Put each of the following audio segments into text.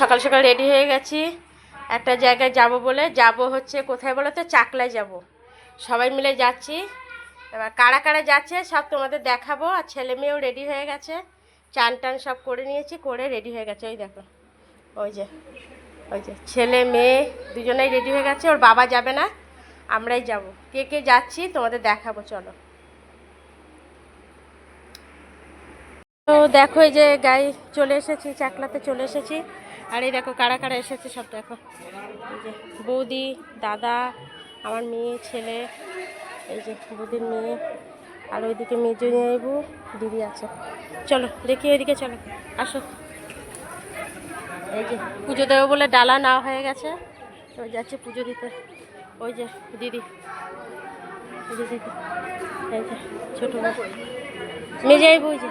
সকাল সকাল রেডি হয়ে গেছি, একটা জায়গায় যাব বলে। যাব হচ্ছে কোথায় বলো তো? চাকলায় যাব। সবাই মিলে যাচ্ছি। এবার কারা কারা যাচ্ছে সব তোমাদের দেখাবো। আর ছেলে মেয়েও রেডি হয়ে গেছে, চান টান সব করে নিয়েছি, করে রেডি হয়ে গেছে। ওই দেখো, ওই যে ছেলে মেয়ে দুজনেই রেডি হয়ে গেছে। ওর বাবা যাবে না, আমরাই যাব। কে কে যাচ্ছি তোমাদের দেখাবো, চলো। তো দেখো, এই যে গায়ে চলে এসেছি, চাকলাতে চলে এসেছি। আর এই দেখো কারা কারা এসেছে সব দেখো। এই যে বৌদি, দাদা, আমার মেয়ে, ছেলে, এই যে বৌদির মেয়ে, আর ওইদিকে মেজো নেবু দিদি আছে। চলো দেখি ওইদিকে, চলো আসো। এই যে পুজো দেবো বলে ডালা নেওয়া হয়ে গেছে, তো যাচ্ছে পুজো দিতে। ওই যে দিদি, দিদি, এই যে ছোটো মেজে আইবু, ওই যে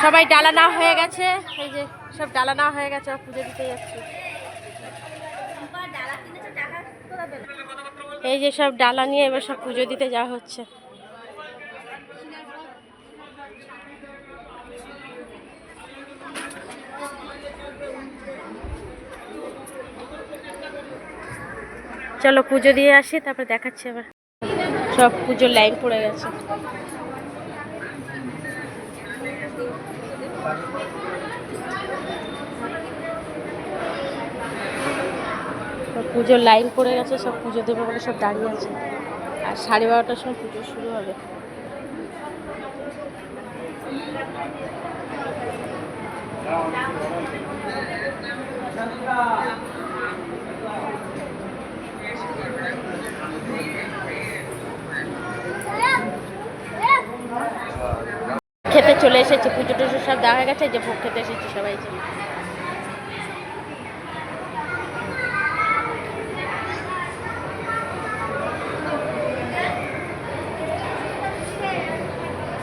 সবাই ডালা নেওয়া হয়ে গেছে। এই যে সব ডালা নেওয়া হয়ে গেছে, পুজো দিতে যাচ্ছি। এই যে সব ডালা নিয়ে এবার সব পুজো দিতে যাওয়া হচ্ছে। চলো পুজো দিয়ে আসি, তারপর দেখাচ্ছি আবার। সব পুজোর লাইন পড়ে গেছে। পুজোর লাইন পড়ে গেছে, সব পুজো দেবে বলে সব দাঁড়িয়ে আছে। আর 12:30টার সময় পুজো শুরু হবে। খেতে চলে এসেছে, পুজো টুজো সব দেওয়া হয়ে গেছে, যে ভোগ খেতে এসেছে সবাই।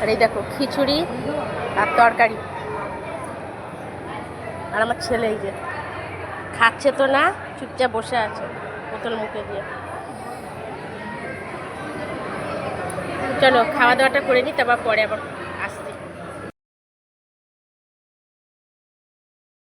আর এই দেখো খিচুড়ি আর তরকারি। আর আমার ছেলে এই যে খাচ্ছে তো না, চুপচাপ বসে আছে বোতল মুখে দিয়ে। চলো খাওয়া দাওয়াটা করে নিই, তারপর পরে আবার